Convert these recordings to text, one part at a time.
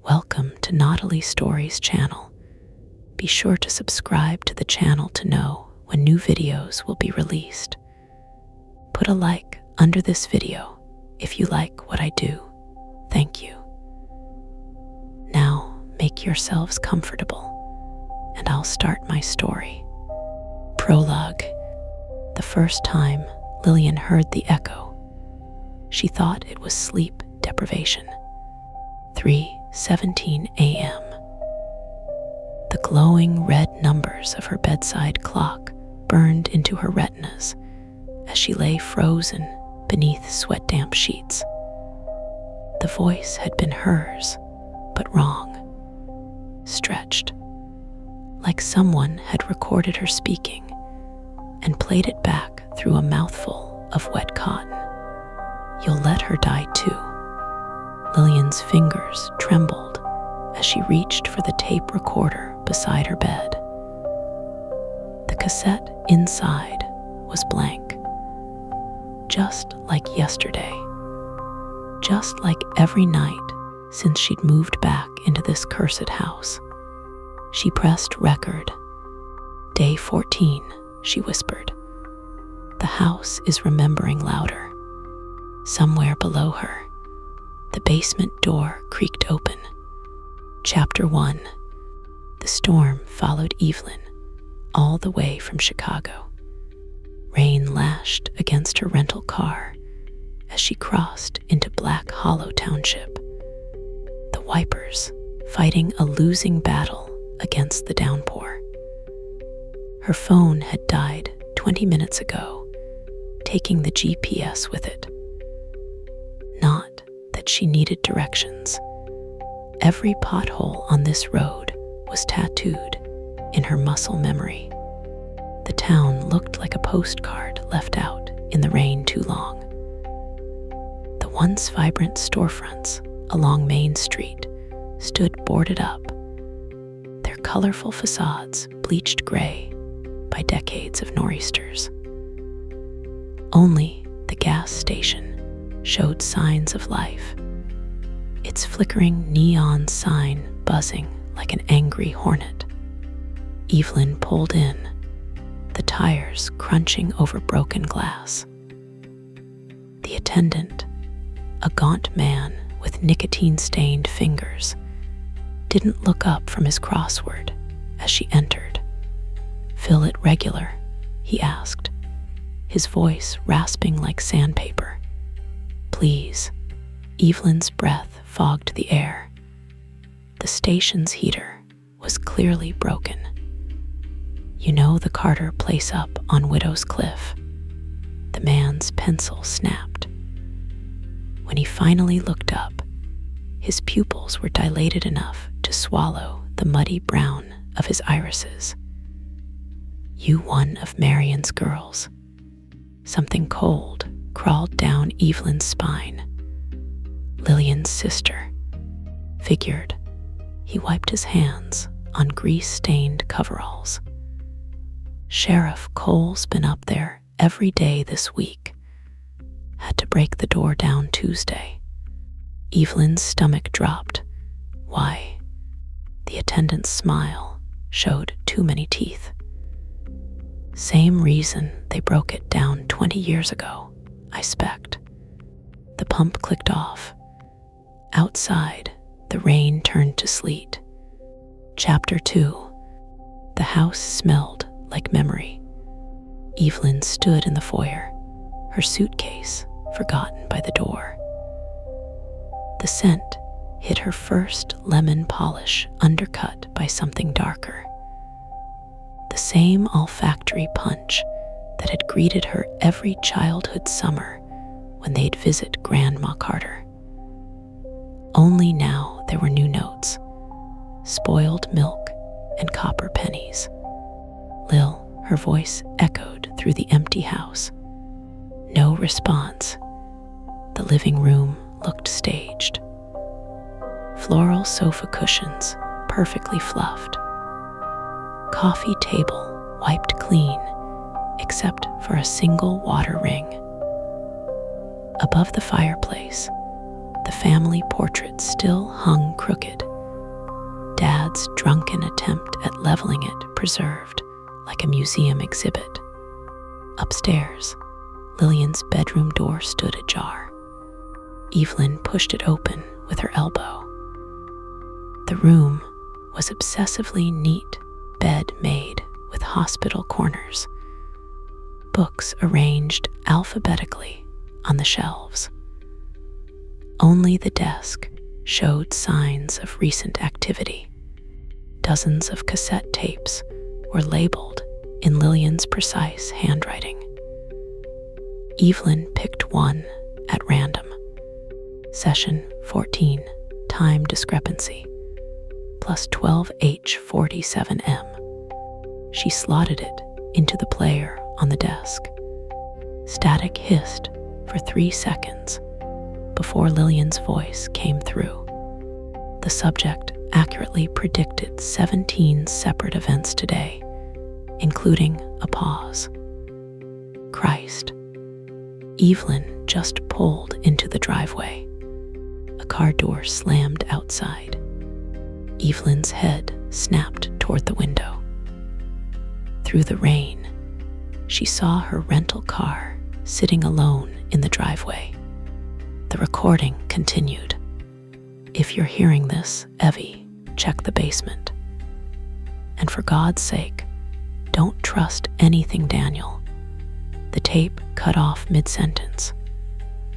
Welcome to Naughty Stories channel. Be sure to subscribe to the channel to know when new videos will be released. Put a like under this video if you like what I do. Thank you. Now make yourselves comfortable and I'll start my story. Prologue. The first time Lillian heard the echo, she thought it was sleep deprivation. 3:17 a.m. The glowing red numbers of her bedside clock burned into her retinas as she lay frozen beneath sweat-damp sheets. The voice had been hers, but wrong, stretched, like someone had recorded her speaking and played it back through a mouthful of wet cotton. "You'll let her die too." Lillian's fingers trembled as she reached for the tape recorder beside her bed. The cassette inside was blank, just like yesterday, just like every night since she'd moved back into this cursed house. She pressed record. "Day 14, she whispered. The house is remembering louder. Somewhere below her, the basement door creaked open. Chapter 1. The storm followed Evelyn all the way from Chicago. Rain lashed against her rental car as she crossed into Black Hollow Township, the wipers fighting a losing battle against the downpour. Her phone had died 20 minutes ago, taking the GPS with it. Not that she needed directions. Every pothole on this road was tattooed in her muscle memory. The town looked like a postcard left out in the rain too long. The once vibrant storefronts along Main Street stood boarded up, their colorful facades bleached gray by decades of nor'easters. Only the gas station showed signs of life, its flickering neon sign buzzing like an angry hornet. Evelyn pulled in, the tires crunching over broken glass. The attendant, a gaunt man with nicotine-stained fingers, didn't look up from his crossword as she entered. "Fill it regular?" he asked, his voice rasping like sandpaper. "Please." Evelyn's breath fogged the air. The station's heater was clearly broken. "You know the Carter place up on Widow's Cliff?" The man's pencil snapped. When he finally looked up, his pupils were dilated enough to swallow the muddy brown of his irises. "You one of Marion's girls." Something cold crawled down Evelyn's spine. "Lillian's sister." Figured. He wiped his hands on grease-stained coveralls. "Sheriff Cole's been up there every day this week. Had to break the door down Tuesday." Evelyn's stomach dropped. "Why?" The attendant's smile showed too many teeth. "Same reason they broke it down 20 years ago, I spect." The pump clicked off. Outside, the rain turned to sleet. Chapter 2. The house smelled like memory. Evelyn stood in the foyer, her suitcase forgotten by the door. The scent hit her first lemon polish undercut by something darker. The same olfactory punch that had greeted her every childhood summer when they'd visit Grandma Carter. Only now there were new notes, spoiled milk and copper pennies. "Lil," her voice echoed through the empty house. No response. The living room looked staged. Floral sofa cushions, perfectly fluffed. Coffee table wiped clean, except for a single water ring. Above the fireplace, the family portrait still hung crooked drunken attempt at leveling it preserved like a museum exhibit. Upstairs, Lillian's bedroom door stood ajar. Evelyn pushed it open with her elbow. The room was obsessively neat, bed made with hospital corners, books arranged alphabetically on the shelves. Only the desk showed signs of recent activity. Dozens of cassette tapes were labeled in Lillian's precise handwriting. Evelyn picked one at random. Session 14, time discrepancy, plus 12H47M. She slotted it into the player on the desk. Static hissed for 3 seconds before Lillian's voice came through. The subject accurately predicted 17 separate events today, including a pause. Christ. Evelyn just pulled into the driveway. A car door slammed outside. Evelyn's head snapped toward the window. Through the rain, she saw her rental car sitting alone in the driveway. The recording continued. If you're hearing this, Evie, check the basement. And for God's sake, don't trust anything, Daniel. The tape cut off mid-sentence.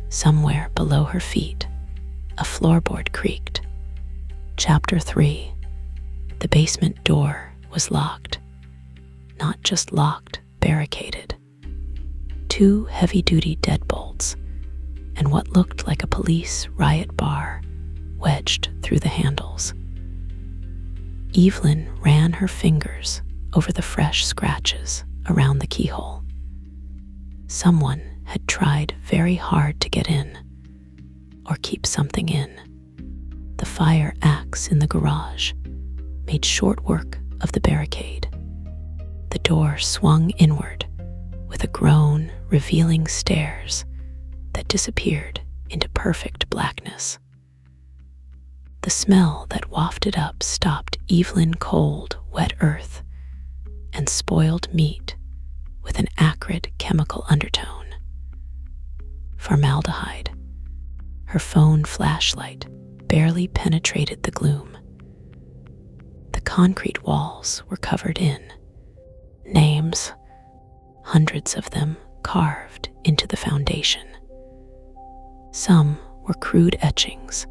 Somewhere below her feet, a floorboard creaked. Chapter 3. The basement door was locked. Not just locked, barricaded. 2 heavy-duty deadbolts and what looked like a police riot bar wedged through the handles. Evelyn ran her fingers over the fresh scratches around the keyhole. Someone had tried very hard to get in, or keep something in. The fire axe in the garage made short work of the barricade. The door swung inward with a groan, revealing stairs that disappeared into perfect blackness. The smell that wafted up stopped Evelyn cold, wet earth and spoiled meat with an acrid chemical undertone. Formaldehyde. Her phone flashlight barely penetrated the gloom. The concrete walls were covered in names, hundreds of them carved into the foundation. Some were crude etchings,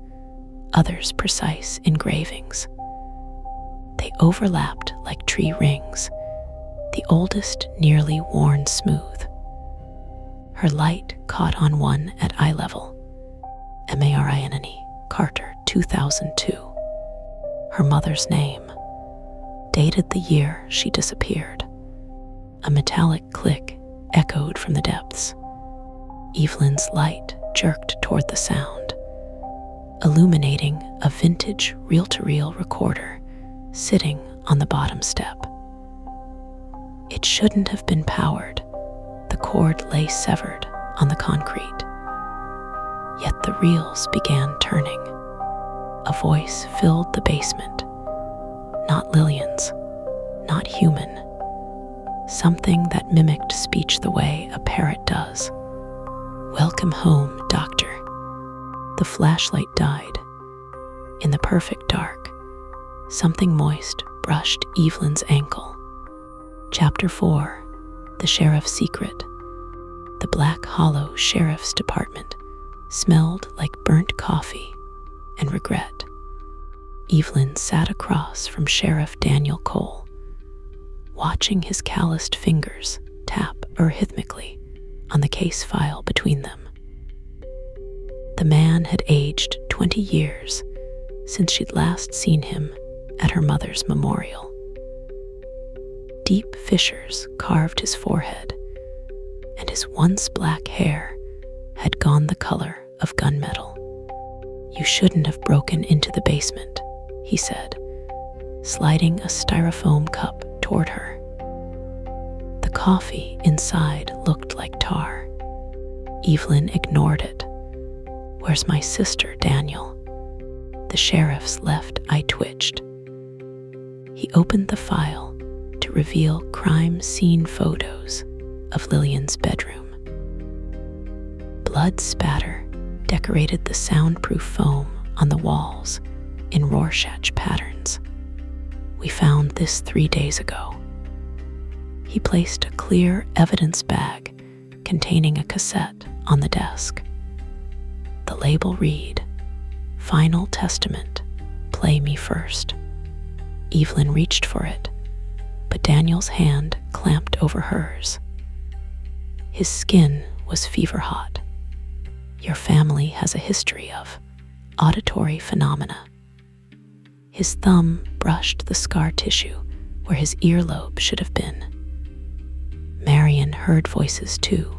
others precise engravings. They overlapped like tree rings, the oldest nearly worn smooth. Her light caught on one at eye level. Marinne Carter, 2002. Her mother's name, dated the year she disappeared. A metallic click echoed from the depths. Evelyn's light jerked toward the sound, illuminating a vintage reel-to-reel recorder sitting on the bottom step. It shouldn't have been powered. The cord lay severed on the concrete. Yet the reels began turning. A voice filled the basement. Not Lillian's, not human. Something that mimicked speech the way a parrot does. "Welcome home, doctor." The flashlight died. In the perfect dark, something moist brushed Evelyn's ankle. Chapter 4. The Sheriff's Secret. The Black Hollow Sheriff's Department smelled like burnt coffee and regret. Evelyn sat across from Sheriff Daniel Cole, watching his calloused fingers tap arrhythmically on the case file between them. The man had aged 20 years since she'd last seen him at her mother's memorial. Deep fissures carved his forehead, and his once black hair had gone the color of gunmetal. "You shouldn't have broken into the basement," he said, sliding a styrofoam cup toward her. The coffee inside looked like tar. Evelyn ignored it. "Where's my sister, Daniel?" The sheriff's left eye twitched. He opened the file to reveal crime scene photos of Lillian's bedroom. Blood spatter decorated the soundproof foam on the walls in Rorschach patterns. "We found this 3 days ago." He placed a clear evidence bag containing a cassette on the desk. The label read, "Final Testament, play me first." Evelyn reached for it, but Daniel's hand clamped over hers. His skin was fever hot. "Your family has a history of auditory phenomena." His thumb brushed the scar tissue where his earlobe should have been. Marion heard voices too,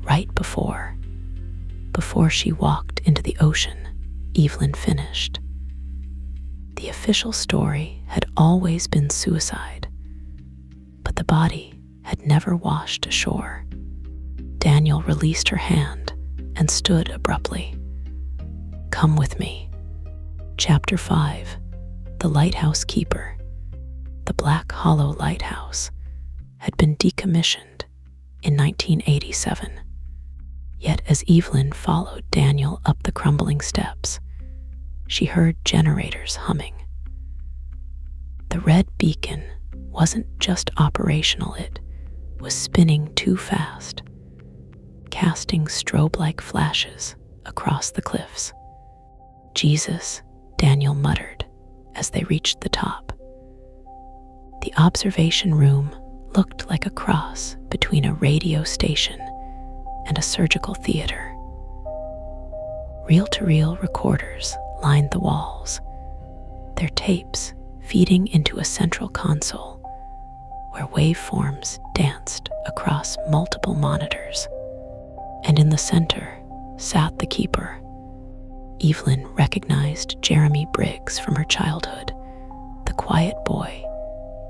right before she walked into the ocean, Evelyn finished. The official story had always been suicide, but the body had never washed ashore. Daniel released her hand and stood abruptly. "Come with me." Chapter 5, The Lighthouse Keeper. The Black Hollow Lighthouse had been decommissioned in 1987. Yet as Evelyn followed Daniel up the crumbling steps, she heard generators humming. The red beacon wasn't just operational, it was spinning too fast, casting strobe-like flashes across the cliffs. "Jesus," Daniel muttered as they reached the top. The observation room looked like a cross between a radio station and a surgical theater. Reel-to-reel recorders lined the walls, their tapes feeding into a central console where waveforms danced across multiple monitors. And in the center sat the keeper. Evelyn recognized Jeremy Briggs from her childhood, the quiet boy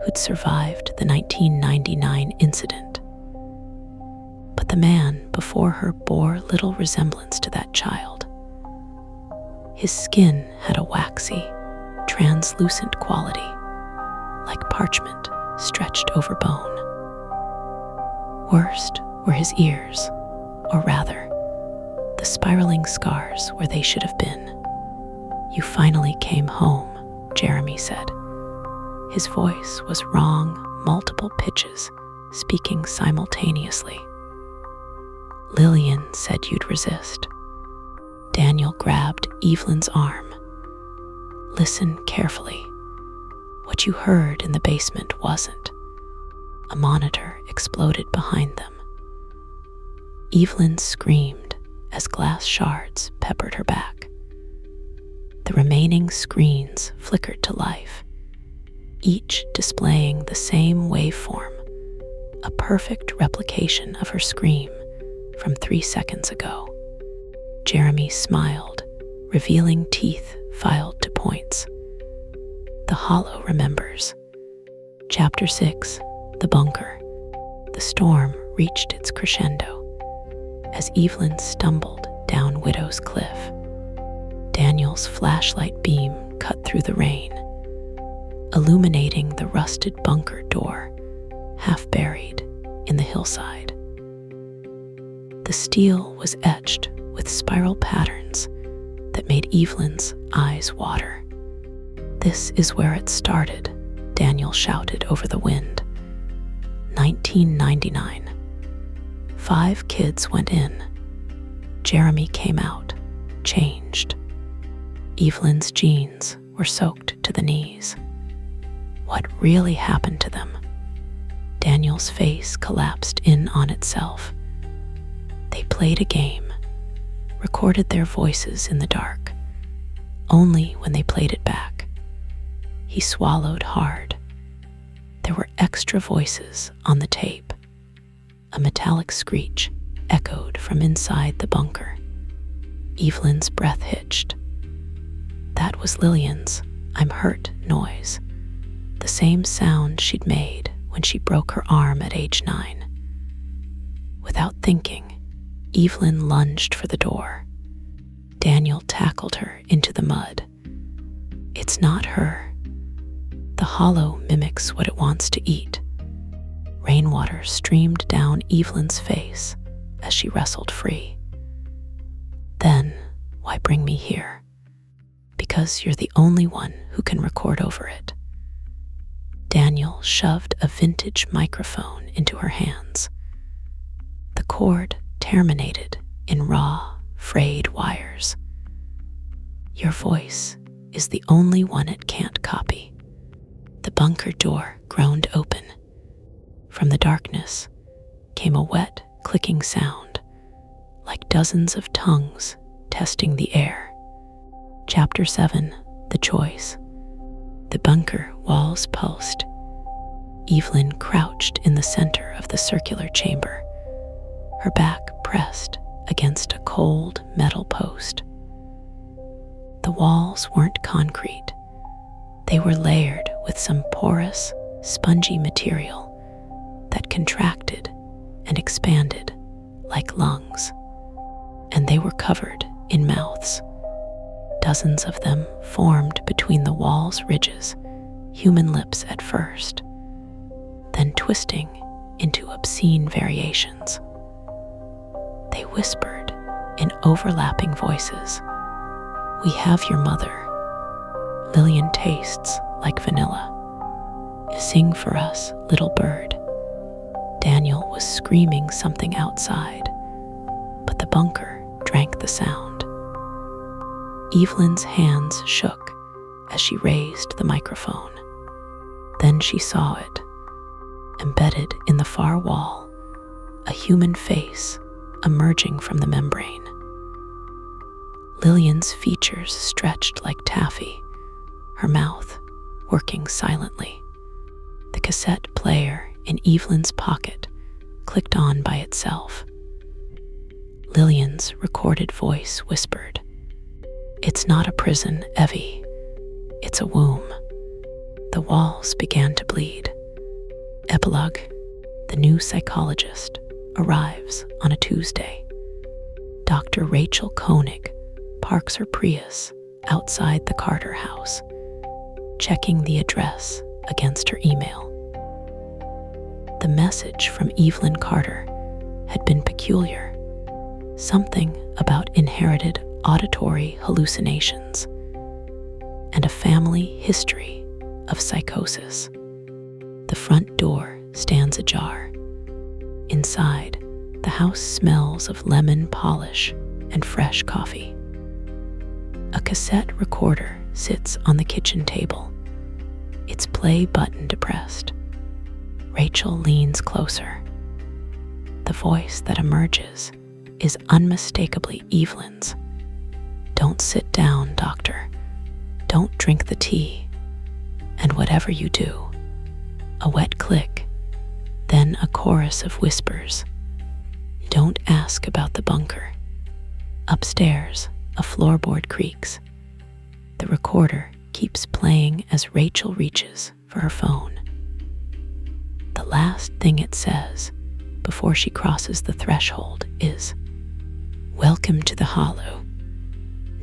who'd survived the 1999 incident. But the man before her bore little resemblance to that child. His skin had a waxy, translucent quality, like parchment stretched over bone. Worst were his ears, or rather, the spiraling scars where they should have been. "You finally came home," Jeremy said. His voice was wrong, multiple pitches, speaking simultaneously. "Lillian said you'd resist." Daniel grabbed Evelyn's arm. "Listen carefully. What you heard in the basement wasn't." A monitor exploded behind them. Evelyn screamed as glass shards peppered her back. The remaining screens flickered to life, each displaying the same waveform, a perfect replication of her scream from 3 seconds ago. Jeremy smiled, revealing teeth filed to points. The Hollow remembers. Chapter 6, The Bunker. The storm reached its crescendo as Evelyn stumbled down Widow's Cliff. Daniel's flashlight beam cut through the rain, illuminating the rusted bunker door, half buried in the hillside. The steel was etched with spiral patterns that made Evelyn's eyes water. "This is where it started," Daniel shouted over the wind. 1999. 5 kids went in. Jeremy came out, changed. Evelyn's jeans were soaked to the knees. What really happened to them? Daniel's face collapsed in on itself. They played a game, recorded their voices in the dark. Only when they played it back, he swallowed hard. There were extra voices on the tape. A metallic screech echoed from inside the bunker. Evelyn's breath hitched. That was Lillian's "I'm hurt" noise, the same sound she'd made when she broke her arm at age 9. Without thinking, Evelyn lunged for the door. Daniel tackled her into the mud. "It's not her." The hollow mimics what it wants to eat. Rainwater streamed down Evelyn's face as she wrestled free. Then, why bring me here? Because you're the only one who can record over it. Daniel shoved a vintage microphone into her hands. The cord terminated in raw, frayed wires. Your voice is the only one it can't copy. The bunker door groaned open. From the darkness came a wet, clicking sound, like dozens of tongues testing the air. Chapter 7, The Choice. The bunker walls pulsed. Evelyn crouched in the center of the circular chamber, her back pressed against a cold metal post. The walls weren't concrete. They were layered with some porous, spongy material that contracted and expanded like lungs, and they were covered in mouths. Dozens of them formed between the wall's ridges, human lips at first, then twisting into obscene variations. They whispered in overlapping voices. We have your mother. Lillian tastes like vanilla. Sing for us, little bird. Daniel was screaming something outside, but the bunker drank the sound. Evelyn's hands shook as she raised the microphone. Then she saw it. Embedded in the far wall, a human face emerging from the membrane. Lillian's features stretched like taffy, her mouth working silently. The cassette player in Evelyn's pocket clicked on by itself. Lillian's recorded voice whispered, "It's not a prison, Evie. It's a womb." The walls began to bleed. Epilogue. The new psychologist arrives on a Tuesday. Dr. Rachel Koenig parks her Prius outside the Carter house, checking the address against her email. The message from Evelyn Carter had been peculiar, something about inherited auditory hallucinations and a family history of psychosis. The front door stands ajar. Inside, the house smells of lemon polish and fresh coffee. A cassette recorder sits on the kitchen table, its play button depressed. Rachel leans closer. The voice that emerges is unmistakably Evelyn's. Don't sit down, doctor. Don't drink the tea. And whatever you do, a wet click, then a chorus of whispers. Don't ask about the bunker. Upstairs, a floorboard creaks. The recorder keeps playing as Rachel reaches for her phone. The last thing it says before she crosses the threshold is, "Welcome to the Hollow.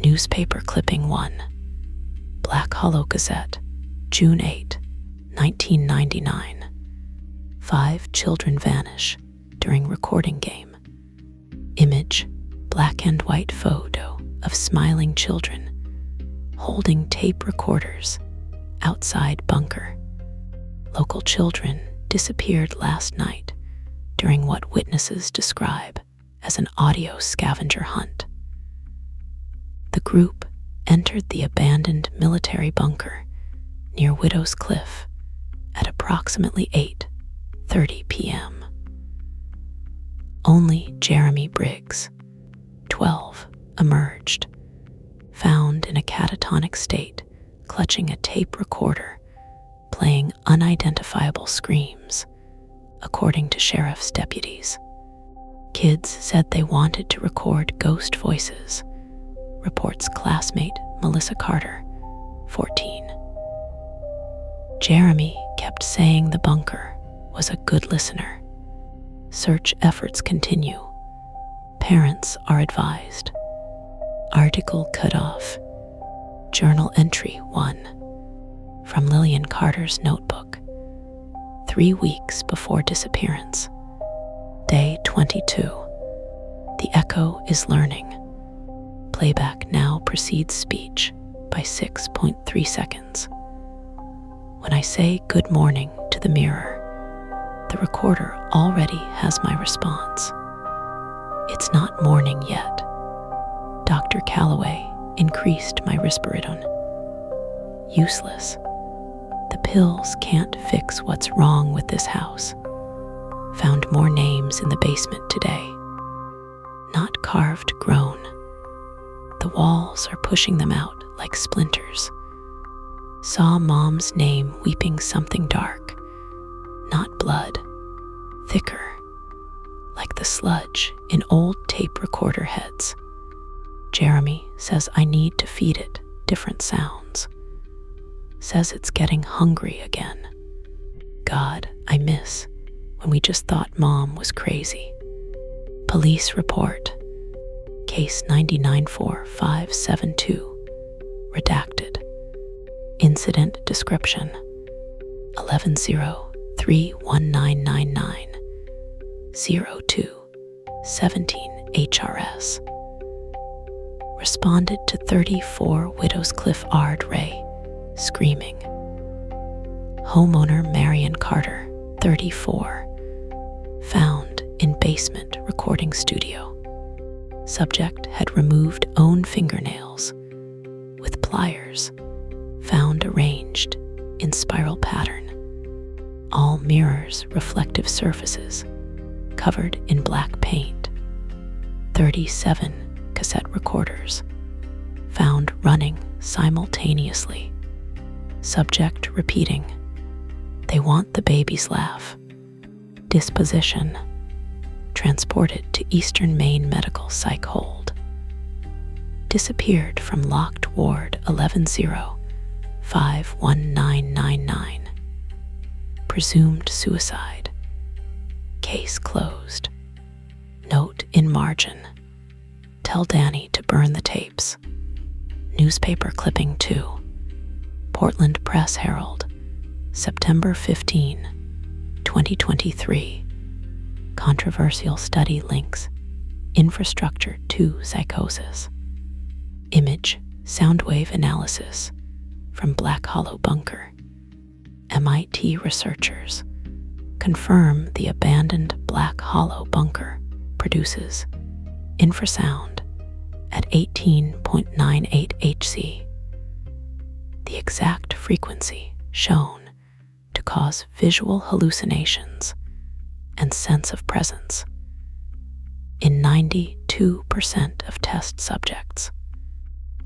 Newspaper clipping 1. Black Hollow cassette, June 8, 1999. 5 children vanish during recording game. Image, black and white photo of smiling children holding tape recorders outside bunker. Local children disappeared last night during what witnesses describe as an audio scavenger hunt. The group entered the abandoned military bunker near Widow's Cliff at approximately 8:30 p.m. Only Jeremy Briggs, 12, emerged, found in a catatonic state, clutching a tape recorder, playing unidentifiable screams, according to sheriff's deputies. Kids said they wanted to record ghost voices, reports classmate Melissa Carter, 14. Jeremy kept saying the bunker was a good listener. Search efforts continue. Parents are advised. Article cut off. Journal entry 1. From From Lillian Carter's notebook. 3 weeks before disappearance. Day 22. The echo is learning. Playback now precedes speech by 6.3 seconds. When I say good morning to the mirror, the recorder already has my response. It's not morning yet. Dr. Calloway increased my risperidone. Useless. The pills can't fix what's wrong with this house. Found more names in the basement today. Not carved, grown. The walls are pushing them out like splinters. Saw Mom's name weeping something dark. Not blood. Thicker. Like the sludge in old tape recorder heads. Jeremy says I need to feed it different sounds. Says it's getting hungry again. God, I miss when we just thought Mom was crazy. Police report. Case 994-572. Redacted. Incident description. 11-0-3-1999. 02-17 HRS. Responded to 34 Widows Cliff Ard Ray, screaming. Homeowner Marion Carter, 34. Found in basement recording studio. Subject had removed own fingernails with pliers, found arranged in spiral pattern. All mirrors, reflective surfaces, covered in black paint. 37 cassette recorders, found running simultaneously. Subject repeating, they want the baby's laugh. Disposition, transported to Eastern Maine Medical Psych Hold. Disappeared from locked ward 11-0-51999. Presumed suicide. Case closed. Note in margin. Tell Danny to burn the tapes. Newspaper clipping 2. Portland Press Herald, September 15, 2023. Controversial study links infrastructure to psychosis. Image, sound wave analysis from Black Hollow Bunker. MIT researchers confirm the abandoned Black Hollow Bunker produces infrasound at 18.98 Hz. The exact frequency shown to cause visual hallucinations and sense of presence in 92% of test subjects.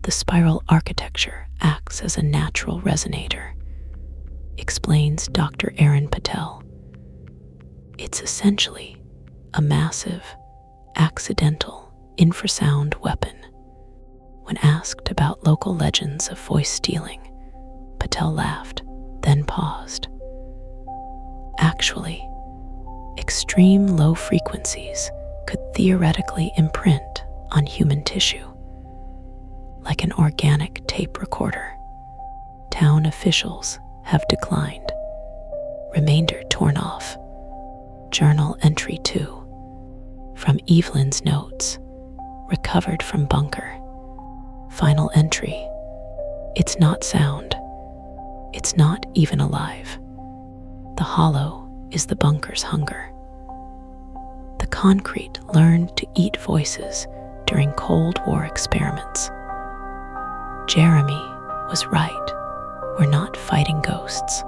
The spiral architecture acts as a natural resonator, explains Dr. Aaron Patel. It's essentially a massive, accidental infrasound weapon. When asked about local legends of voice stealing, Patel laughed, then paused. Actually, extreme low frequencies could theoretically imprint on human tissue, like an organic tape recorder. Town officials have declined. Remainder torn off. Journal entry 2. From Evelyn's notes, recovered from bunker. Final entry. It's not sound. It's not even alive. The hollow is the bunker's hunger. The concrete learned to eat voices during Cold War experiments. Jeremy was right. We're not fighting ghosts.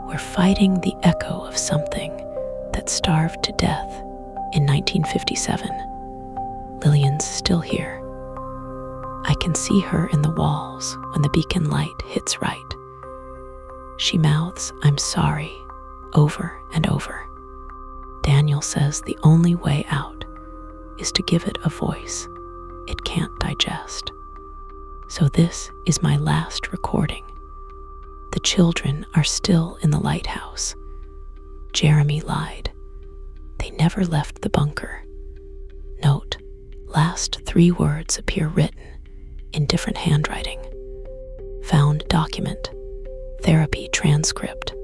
We're fighting the echo of something that starved to death in 1957. Lillian's still here. I can see her in the walls when the beacon light hits right. She mouths, "I'm sorry," over and over. Daniel says the only way out is to give it a voice it can't digest. So this is my last recording. The children are still in the lighthouse. Jeremy lied. They never left the bunker. Note, last 3 words appear written in different handwriting. Found document Therapy transcript.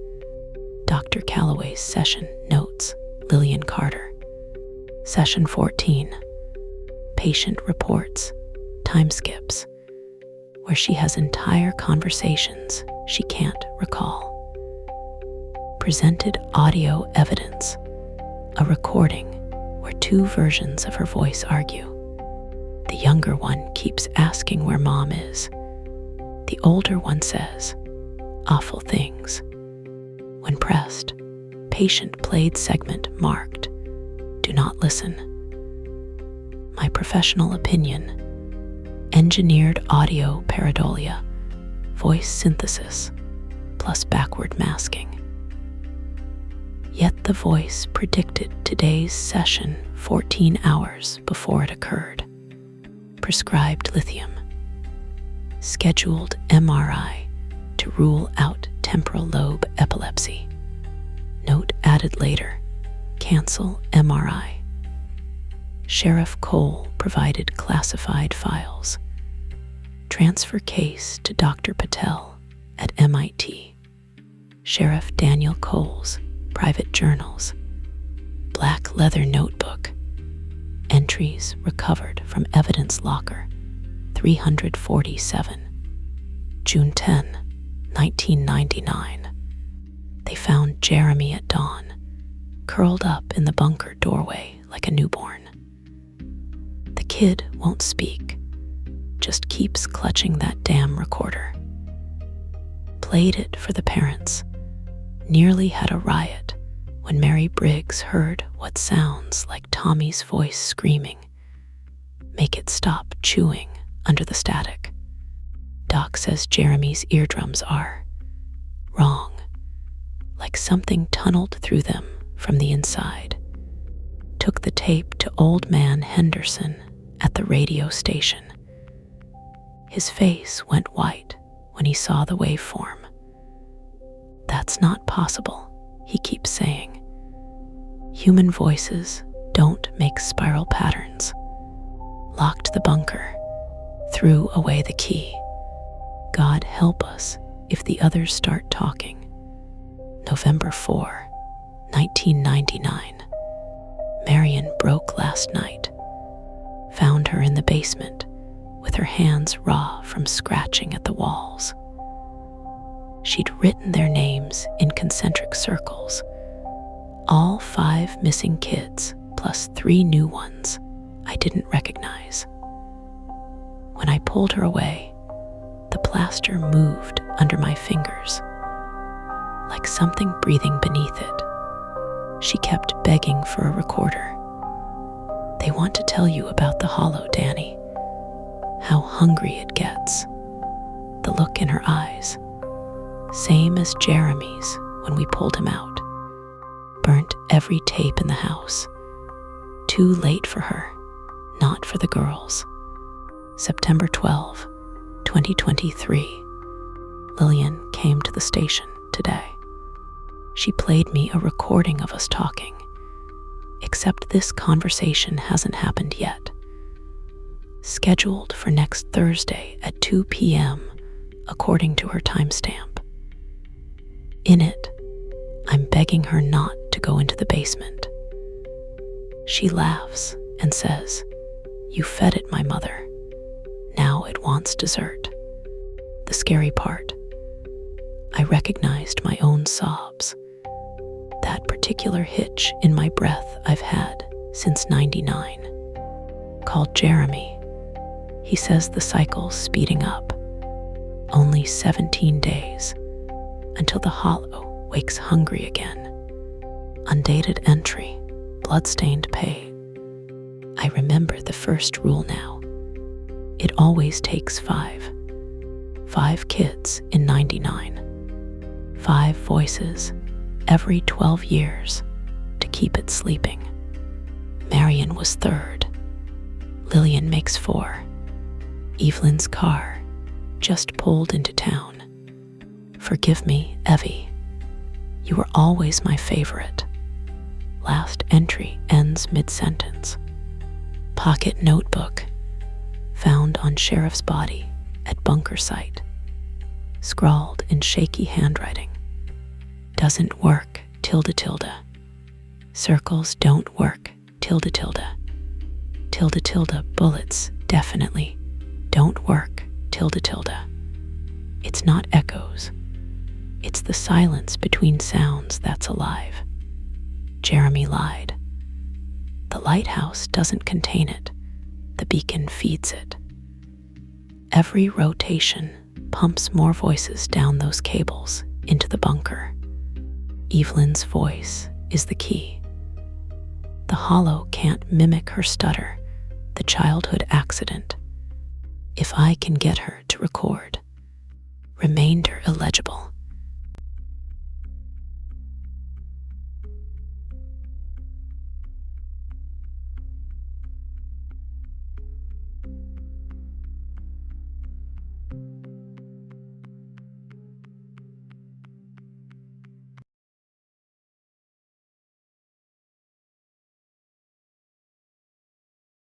Dr. Calloway's session notes. Evelyn Carter. Session 14. Patient reports. Time skips, where she has entire conversations she can't recall. Presented audio evidence. A recording where two versions of her voice argue. The younger one keeps asking where mom is. The older one says awful things. When pressed, patient played segment marked, "Do not listen." My professional opinion. Engineered audio pareidolia, voice synthesis, plus backward masking. Yet the voice predicted today's session 14 hours before it occurred. Prescribed lithium. Scheduled MRI to rule out temporal lobe epilepsy. Note added later. Cancel MRI. Sheriff Cole provided classified files. Transfer case to Dr. Patel at MIT. Sheriff Daniel Cole's private journals. Black leather notebook. Entries recovered from evidence locker 347. June 10, 1999. They found Jeremy at dawn, curled up in the bunker doorway like a newborn. The kid won't speak, just keeps clutching that damn recorder. Played it for the parents. Nearly had a riot when Mary Briggs heard what sounds like Tommy's voice screaming, "Make it stop chewing," under the static. Doc says Jeremy's eardrums are wrong, like something tunneled through them from the inside. Took the tape to old man Henderson at the radio station. His face went white when he saw the waveform. "That's not possible," he keeps saying. Human voices don't make spiral patterns. Locked the bunker, threw away the key. God help us if the others start talking. November 4, 1999. Marion broke last night. Found her in the basement with her hands raw from scratching at the walls. She'd written their names in concentric circles. All 5 missing kids, plus 3 new ones I didn't recognize. When I pulled her away, the plaster moved under my fingers, like something breathing beneath it. She kept begging for a recorder. "They want to tell you about the hollow, Danny. How hungry it gets." The look in her eyes. Same as Jeremy's when we pulled him out. Burnt every tape in the house. Too late for her, not for the girls. September 12, 2023. Lillian came to the station today. She played me a recording of us talking, except this conversation hasn't happened yet. Scheduled for next Thursday at 2 p.m. according to her timestamp. In it, I'm begging her not to go into the basement. She laughs and says, "You fed it, my mother. Now it wants dessert." The scary part, I recognized my own sobs. That particular hitch in my breath I've had since 99. Called Jeremy. He says the cycle's speeding up. Only 17 days until the hollow wakes hungry again. Undated entry, bloodstained pay. I remember the first rule now. It always takes 5. 5 kids in 99. 5 voices every 12 years to keep it sleeping. Marion was 3rd. Lillian makes 4. Evelyn's car just pulled into town. Forgive me, Evie. You were always my favorite. Last entry ends mid-sentence. Pocket notebook found on sheriff's body at bunker site. scrawled in shaky handwriting. Doesn't work, tilde tilde. Circles don't work, tilde tilde. Tilde tilde, bullets, definitely. Don't work, tilde tilde. It's not echoes. It's the silence between sounds that's alive. Jeremy lied. The lighthouse doesn't contain it. The beacon feeds it. Every rotation pumps more voices down those cables into the bunker. Evelyn's voice is the key. The hollow can't mimic her stutter, the childhood accident. If I can get her to record, remainder illegible,